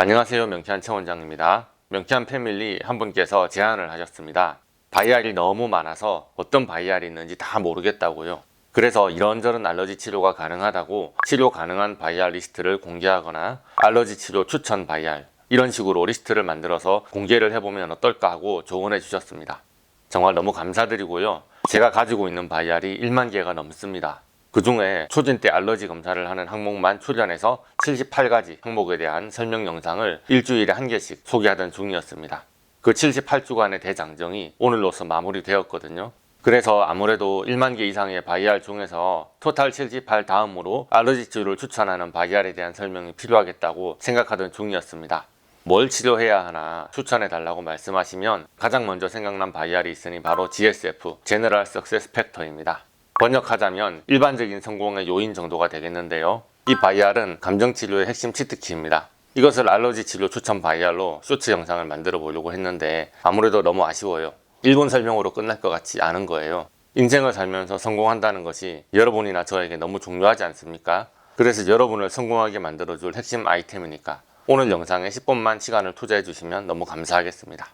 안녕하세요. 명쾌한 최 원장입니다. 명쾌한 패밀리 한 분께서 제안을 하셨습니다. 바이알이 너무 많아서 어떤 바이알이 있는지 다 모르겠다고요. 그래서 이런저런 알러지 치료가 가능하다고 치료 가능한 바이알 리스트를 공개하거나 알러지 치료 추천 바이알 이런 식으로 리스트를 만들어서 공개를 해보면 어떨까 하고 조언해 주셨습니다. 정말 너무 감사드리고요. 제가 가지고 있는 바이알이 1만 개가 넘습니다. 그 중에 초진 때 알러지 검사를 하는 항목만 출연해서 78가지 항목에 대한 설명 영상을 일주일에 한 개씩 소개하던 중이었습니다. 그 78주간의 대장정이 오늘로서 마무리되었거든요. 그래서 아무래도 1만 개 이상의 바이알 중에서 토탈 78 다음으로 알러지 치료를 추천하는 바이알에 대한 설명이 필요하겠다고 생각하던 중이었습니다. 뭘 치료해야 하나 추천해 달라고 말씀하시면 가장 먼저 생각난 바이알이 있으니 바로 GSF, General Success Factor입니다. 번역하자면 일반적인 성공의 요인 정도가 되겠는데요. 이 바이알은 감정치료의 핵심 치트키입니다. 이것을 알러지 치료 추천 바이알로 쇼츠 영상을 만들어 보려고 했는데 아무래도 너무 아쉬워요. 1분 설명으로 끝날 것 같지 않은 거예요. 인생을 살면서 성공한다는 것이 여러분이나 저에게 너무 중요하지 않습니까? 그래서 여러분을 성공하게 만들어줄 핵심 아이템이니까 오늘 영상에 10분만 시간을 투자해 주시면 너무 감사하겠습니다.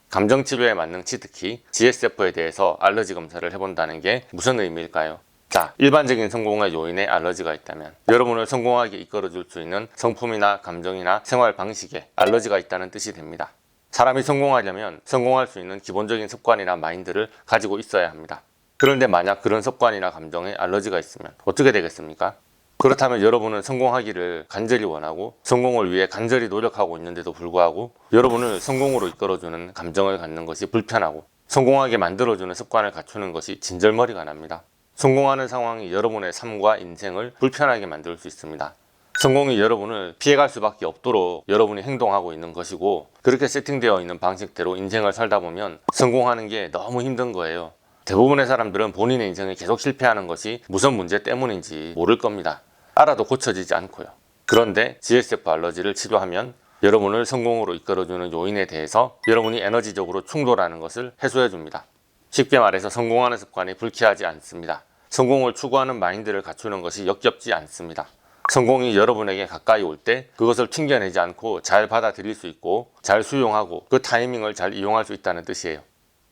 감정치료의 만능 치트키 GSF에 대해서 알러지 검사를 해본다는 게 무슨 의미일까요? 자, 일반적인 성공의 요인에 알러지가 있다면 여러분을 성공하게 이끌어줄 수 있는 성품이나 감정이나 생활 방식에 알러지가 있다는 뜻이 됩니다. 사람이 성공하려면 성공할 수 있는 기본적인 습관이나 마인드를 가지고 있어야 합니다. 그런데 만약 그런 습관이나 감정에 알러지가 있으면 어떻게 되겠습니까? 그렇다면 여러분은 성공하기를 간절히 원하고 성공을 위해 간절히 노력하고 있는데도 불구하고 여러분을 성공으로 이끌어주는 감정을 갖는 것이 불편하고 성공하게 만들어주는 습관을 갖추는 것이 진절머리가 납니다. 성공하는 상황이 여러분의 삶과 인생을 불편하게 만들 수 있습니다. 성공이 여러분을 피해갈 수밖에 없도록 여러분이 행동하고 있는 것이고 그렇게 세팅되어 있는 방식대로 인생을 살다 보면 성공하는 게 너무 힘든 거예요. 대부분의 사람들은 본인의 인생에 계속 실패하는 것이 무슨 문제 때문인지 모를 겁니다. 알아도 고쳐지지 않고요. 그런데 GSF 알러지를 치료하면 여러분을 성공으로 이끌어주는 요인에 대해서 여러분이 에너지적으로 충돌하는 것을 해소해 줍니다. 쉽게 말해서 성공하는 습관이 불쾌하지 않습니다. 성공을 추구하는 마인드를 갖추는 것이 역겹지 않습니다. 성공이 여러분에게 가까이 올 때 그것을 튕겨내지 않고 잘 받아들일 수 있고 잘 수용하고 그 타이밍을 잘 이용할 수 있다는 뜻이에요.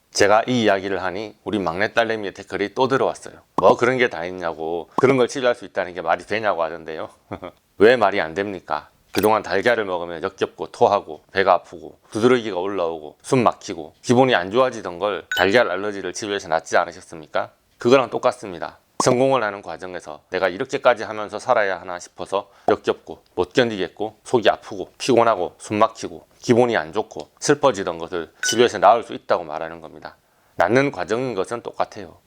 제가 이 이야기를 하니 우리 막내 딸내미의 댓글이 또 들어왔어요. 뭐 그런 게 다 있냐고, 그런 걸 치료할 수 있다는 게 말이 되냐고 하던데요. 왜 말이 안 됩니까? 그동안 달걀을 먹으면 역겹고 토하고 배가 아프고 두드러기가 올라오고 숨 막히고 기분이 안 좋아지던 걸 달걀 알러지를 치료해서 낫지 않으셨습니까? 그거랑 똑같습니다. 성공을 하는 과정에서 내가 이렇게까지 하면서 살아야 하나 싶어서 역겹고 못 견디겠고 속이 아프고 피곤하고 숨 막히고 기분이 안 좋고 슬퍼지던 것을 치료해서 나을 수 있다고 말하는 겁니다. 낫는 과정인 것은 똑같아요.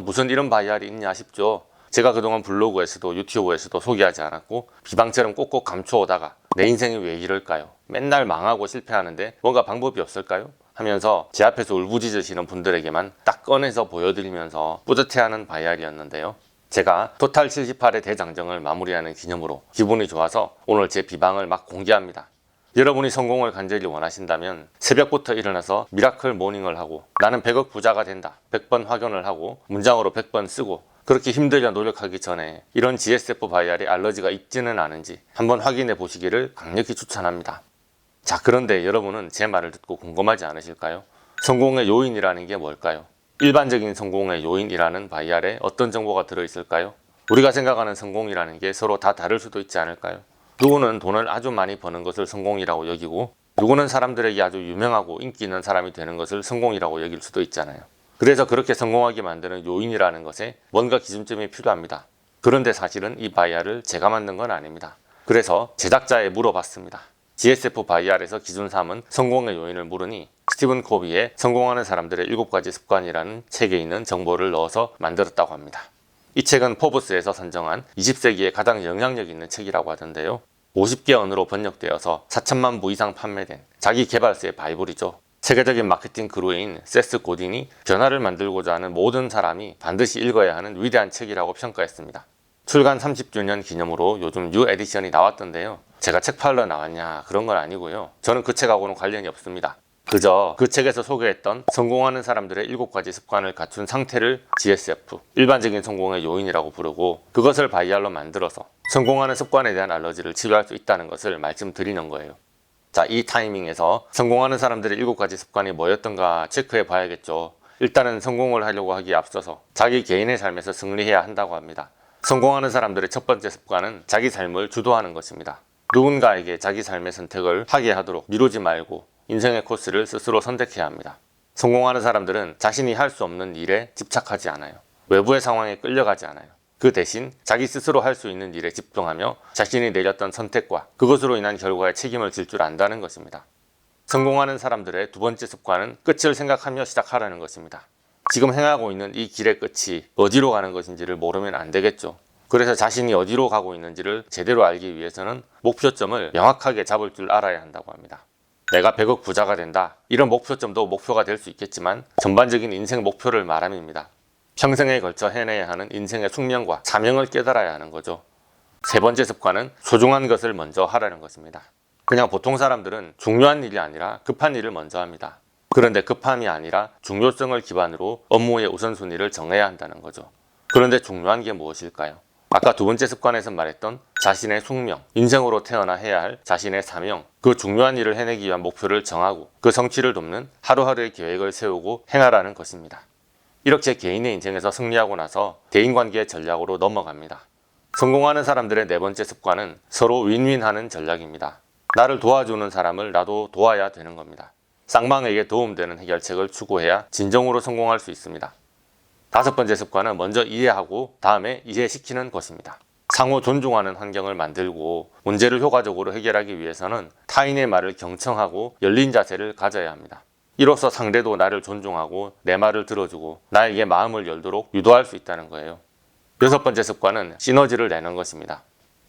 무슨 이런 바이알이 있냐 싶죠. 제가 그동안 블로그에서도 유튜브에서도 소개하지 않았고 비방처럼 꼭꼭 감춰오다가 내 인생이 왜 이럴까요? 맨날 망하고 실패하는데 뭔가 방법이 없을까요? 하면서 제 앞에서 울부짖으시는 분들에게만 딱 꺼내서 보여드리면서 뿌듯해하는 바이알이었는데요. 제가 토탈 78의 대장정을 마무리하는 기념으로 기분이 좋아서 오늘 제 비방을 막 공개합니다. 여러분이 성공을 간절히 원하신다면 새벽부터 일어나서 미라클 모닝을 하고 나는 100억 부자가 된다 100번 확인을 하고 문장으로 100번 쓰고 그렇게 힘들게 노력하기 전에 이런 GSF 바이알에 알러지가 있지는 않은지 한번 확인해 보시기를 강력히 추천합니다. 자, 그런데 여러분은 제 말을 듣고 궁금하지 않으실까요? 성공의 요인이라는 게 뭘까요? 일반적인 성공의 요인이라는 바이알에 어떤 정보가 들어있을까요? 우리가 생각하는 성공이라는 게 서로 다 다를 수도 있지 않을까요? 누구는 돈을 아주 많이 버는 것을 성공이라고 여기고 누구는 사람들에게 아주 유명하고 인기 있는 사람이 되는 것을 성공이라고 여길 수도 있잖아요. 그래서 그렇게 성공하게 만드는 요인이라는 것에 뭔가 기준점이 필요합니다. 그런데 사실은 이 바이알을 제가 만든 건 아닙니다. 그래서 제작자에 물어봤습니다. GSF 바이알에서 기준 삼은 성공의 요인을 물으니 스티븐 코비의 성공하는 사람들의 7가지 습관이라는 책에 있는 정보를 넣어서 만들었다고 합니다. 이 책은 포브스에서 선정한 20세기에 가장 영향력 있는 책이라고 하던데요. 50개 언어로 번역되어서 4천만 부 이상 판매된 자기 개발서의 바이블이죠. 세계적인 마케팅 그루인 세스 고딘이 변화를 만들고자 하는 모든 사람이 반드시 읽어야 하는 위대한 책이라고 평가했습니다. 출간 30주년 기념으로 요즘 뉴 에디션이 나왔던데요. 제가 책 팔러 나왔냐 그런 건 아니고요. 저는 그 책하고는 관련이 없습니다. 그저 그 책에서 소개했던 성공하는 사람들의 7가지 습관을 갖춘 상태를 GSF, 일반적인 성공의 요인이라고 부르고 그것을 바이알로 만들어서 성공하는 습관에 대한 알러지를 치료할 수 있다는 것을 말씀드리는 거예요. 자, 이 타이밍에서 성공하는 사람들의 7가지 습관이 뭐였던가 체크해 봐야겠죠. 일단은 성공을 하려고 하기에 앞서서 자기 개인의 삶에서 승리해야 한다고 합니다. 성공하는 사람들의 첫 번째 습관은 자기 삶을 주도하는 것입니다. 누군가에게 자기 삶의 선택을 하게 하도록 미루지 말고 인생의 코스를 스스로 선택해야 합니다. 성공하는 사람들은 자신이 할 수 없는 일에 집착하지 않아요. 외부의 상황에 끌려가지 않아요. 그 대신 자기 스스로 할 수 있는 일에 집중하며 자신이 내렸던 선택과 그것으로 인한 결과에 책임을 질 줄 안다는 것입니다. 성공하는 사람들의 두 번째 습관은 끝을 생각하며 시작하라는 것입니다. 지금 행하고 있는 이 길의 끝이 어디로 가는 것인지를 모르면 안 되겠죠. 그래서 자신이 어디로 가고 있는지를 제대로 알기 위해서는 목표점을 명확하게 잡을 줄 알아야 한다고 합니다. 내가 100억 부자가 된다. 이런 목표점도 목표가 될 수 있겠지만 전반적인 인생 목표를 말함입니다. 평생에 걸쳐 해내야 하는 인생의 숙명과 사명을 깨달아야 하는 거죠. 세 번째 습관은 소중한 것을 먼저 하라는 것입니다. 그냥 보통 사람들은 중요한 일이 아니라 급한 일을 먼저 합니다. 그런데 급함이 아니라 중요성을 기반으로 업무의 우선순위를 정해야 한다는 거죠. 그런데 중요한 게 무엇일까요? 아까 두 번째 습관에서 말했던 자신의 숙명, 인생으로 태어나 해야 할 자신의 사명, 그 중요한 일을 해내기 위한 목표를 정하고 그 성취를 돕는 하루하루의 계획을 세우고 행하라는 것입니다. 이렇게 개인의 인생에서 승리하고 나서 대인관계의 전략으로 넘어갑니다. 성공하는 사람들의 네 번째 습관은 서로 윈윈하는 전략입니다. 나를 도와주는 사람을 나도 도와야 되는 겁니다. 쌍방에게 도움되는 해결책을 추구해야 진정으로 성공할 수 있습니다. 다섯 번째 습관은 먼저 이해하고 다음에 이해시키는 것입니다. 상호 존중하는 환경을 만들고 문제를 효과적으로 해결하기 위해서는 타인의 말을 경청하고 열린 자세를 가져야 합니다. 이로써 상대도 나를 존중하고 내 말을 들어주고 나에게 마음을 열도록 유도할 수 있다는 거예요. 여섯 번째 습관은 시너지를 내는 것입니다.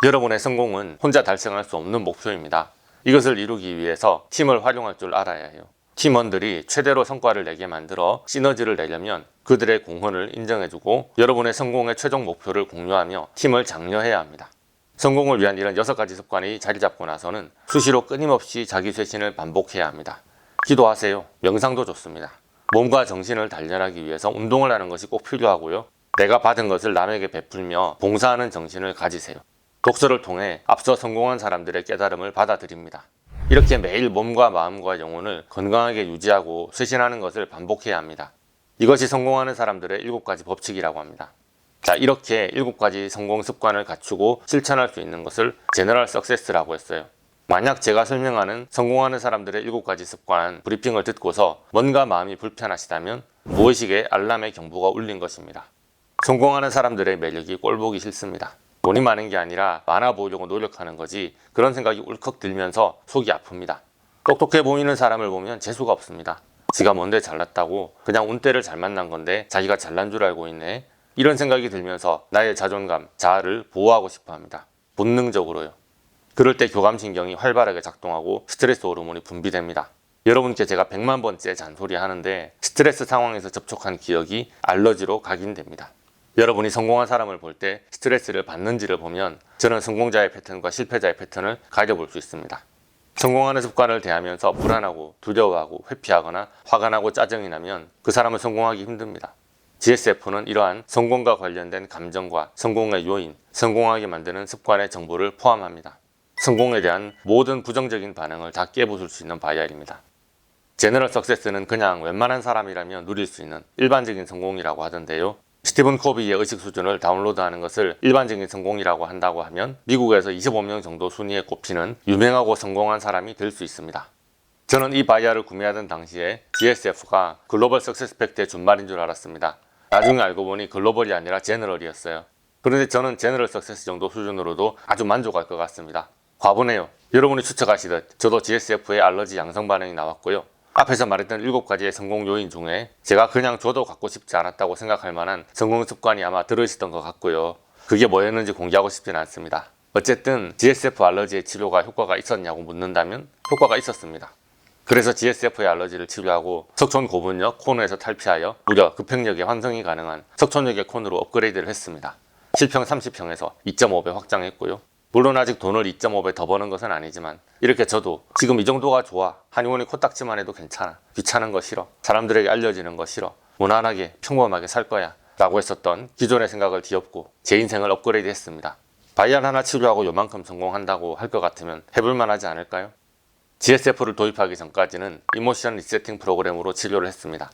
여러분의 성공은 혼자 달성할 수 없는 목표입니다. 이것을 이루기 위해서 팀을 활용할 줄 알아야 해요. 팀원들이 최대로 성과를 내게 만들어 시너지를 내려면 그들의 공헌을 인정해주고 여러분의 성공의 최종 목표를 공유하며 팀을 장려해야 합니다. 성공을 위한 이런 6가지 습관이 자리 잡고 나서는 수시로 끊임없이 자기 쇄신을 반복해야 합니다. 기도하세요. 명상도 좋습니다. 몸과 정신을 단련하기 위해서 운동을 하는 것이 꼭 필요하고요. 내가 받은 것을 남에게 베풀며 봉사하는 정신을 가지세요. 독서를 통해 앞서 성공한 사람들의 깨달음을 받아들입니다. 이렇게 매일 몸과 마음과 영혼을 건강하게 유지하고 쇄신하는 것을 반복해야 합니다. 이것이 성공하는 사람들의 7가지 법칙이라고 합니다. 자, 이렇게 7가지 성공 습관을 갖추고 실천할 수 있는 것을 제너럴 석세스라고 했어요. 만약 제가 설명하는 성공하는 사람들의 7가지 습관 브리핑을 듣고서 뭔가 마음이 불편하시다면 무의식의 알람의 경보가 울린 것입니다. 성공하는 사람들의 매력이 꼴보기 싫습니다. 돈이 많은 게 아니라 많아 보이려고 노력하는 거지 그런 생각이 울컥 들면서 속이 아픕니다. 똑똑해 보이는 사람을 보면 재수가 없습니다. 지가 뭔데 잘났다고 그냥 운때를 잘 만난 건데 자기가 잘난 줄 알고 있네. 이런 생각이 들면서 나의 자존감, 자아를 보호하고 싶어 합니다. 본능적으로요. 그럴 때 교감신경이 활발하게 작동하고 스트레스 호르몬이 분비됩니다. 여러분께 제가 100만 번째 잔소리 하는데 스트레스 상황에서 접촉한 기억이 알러지로 각인됩니다. 여러분이 성공한 사람을 볼 때 스트레스를 받는지를 보면 저는 성공자의 패턴과 실패자의 패턴을 가려볼 수 있습니다. 성공하는 습관을 대하면서 불안하고 두려워하고 회피하거나 화가 나고 짜증이 나면 그 사람은 성공하기 힘듭니다. GSF는 이러한 성공과 관련된 감정과 성공의 요인, 성공하게 만드는 습관의 정보를 포함합니다. 성공에 대한 모든 부정적인 반응을 다 깨부술 수 있는 바이알입니다. 제너럴 석세스는 그냥 웬만한 사람이라면 누릴 수 있는 일반적인 성공이라고 하던데요. 스티븐 코비의 의식 수준을 다운로드하는 것을 일반적인 성공이라고 한다고 하면 미국에서 25명 정도 순위에 꼽히는 유명하고 성공한 사람이 될 수 있습니다. 저는 이 바이알을 구매하던 당시에 GSF가 글로벌 석세스 팩트의 준말인 줄 알았습니다. 나중에 알고 보니 글로벌이 아니라 제너럴이었어요. 그런데 저는 제너럴 석세스 정도 수준으로도 아주 만족할 것 같습니다. 과분해요. 여러분이 추측하시듯 저도 GSF의 알러지 양성 반응이 나왔고요. 앞에서 말했던 7가지의 성공 요인 중에 제가 그냥 저도 갖고 싶지 않았다고 생각할 만한 성공 습관이 아마 들어있었던 것 같고요. 그게 뭐였는지 공개하고 싶지는 않습니다. 어쨌든 GSF 알러지의 치료가 효과가 있었냐고 묻는다면 효과가 있었습니다. 그래서 GSF의 알러지를 치료하고 석촌 고분력 코너에서 탈피하여 무려 급행력의 환승이 가능한 석촌역의 코너로 업그레이드를 했습니다. 7평 30평에서 2.5배 확장했고요. 물론 아직 돈을 2.5배 더 버는 것은 아니지만 이렇게 저도 지금 이 정도가 좋아, 한의원이 코딱지만 해도 괜찮아, 귀찮은 거 싫어, 사람들에게 알려지는 거 싫어, 무난하게 평범하게 살 거야 라고 했었던 기존의 생각을 뒤엎고 제 인생을 업그레이드 했습니다. 바이알 하나 치료하고 요만큼 성공한다고 할 것 같으면 해볼만 하지 않을까요? GSF를 도입하기 전까지는 이모션 리세팅 프로그램으로 치료를 했습니다.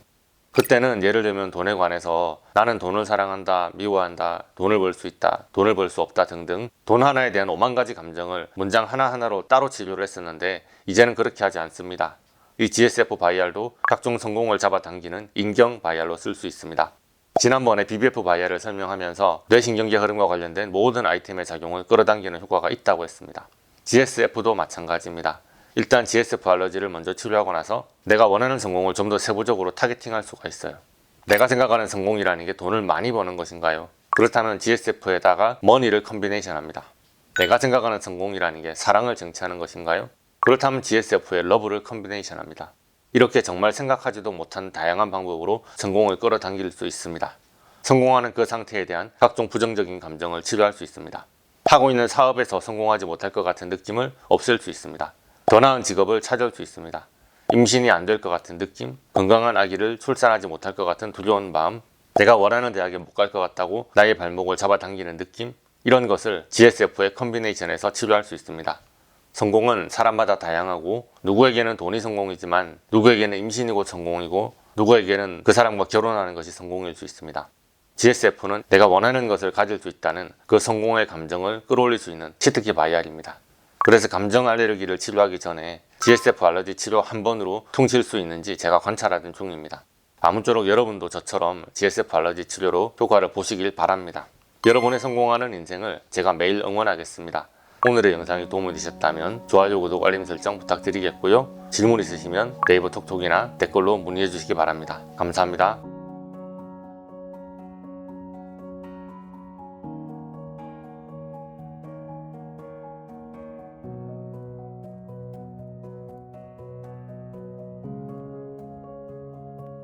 그때는 예를 들면 돈에 관해서 나는 돈을 사랑한다, 미워한다, 돈을 벌 수 있다, 돈을 벌 수 없다 등등 돈 하나에 대한 5만 가지 감정을 문장 하나하나로 따로 치료를 했었는데 이제는 그렇게 하지 않습니다. 이 GSF 바이알도 각종 성공을 잡아당기는 인경 바이알로 쓸 수 있습니다. 지난번에 BBF 바이알을 설명하면서 뇌신경계 흐름과 관련된 모든 아이템의 작용을 끌어당기는 효과가 있다고 했습니다. GSF도 마찬가지입니다. 일단 GSF 알러지를 먼저 치료하고 나서 내가 원하는 성공을 좀 더 세부적으로 타겟팅할 수가 있어요. 내가 생각하는 성공이라는 게 돈을 많이 버는 것인가요? 그렇다면 GSF에다가 머니를 컨비네이션 합니다. 내가 생각하는 성공이라는 게 사랑을 쟁취하는 것인가요? 그렇다면 GSF에 러브를 컨비네이션 합니다. 이렇게 정말 생각하지도 못한 다양한 방법으로 성공을 끌어당길 수 있습니다. 성공하는 그 상태에 대한 각종 부정적인 감정을 치료할 수 있습니다. 하고 있는 사업에서 성공하지 못할 것 같은 느낌을 없앨 수 있습니다. 더 나은 직업을 찾을 수 있습니다. 임신이 안 될 것 같은 느낌, 건강한 아기를 출산하지 못할 것 같은 두려운 마음, 내가 원하는 대학에 못 갈 것 같다고 나의 발목을 잡아당기는 느낌, 이런 것을 GSF의 컨비네이션에서 치료할 수 있습니다. 성공은 사람마다 다양하고 누구에게는 돈이 성공이지만 누구에게는 임신이 곧 성공이고 누구에게는 그 사람과 결혼하는 것이 성공일 수 있습니다. GSF는 내가 원하는 것을 가질 수 있다는 그 성공의 감정을 끌어올릴 수 있는 치트키 바이알입니다. 그래서 감정 알레르기를 치료하기 전에 GSF 알러지 치료 한 번으로 퉁칠 수 있는지 제가 관찰하던 중입니다. 아무쪼록 여러분도 저처럼 GSF 알러지 치료로 효과를 보시길 바랍니다. 여러분의 성공하는 인생을 제가 매일 응원하겠습니다. 오늘의 영상이 도움이 되셨다면 좋아요, 구독, 알림 설정 부탁드리겠고요. 질문 있으시면 네이버 톡톡이나 댓글로 문의해 주시기 바랍니다. 감사합니다.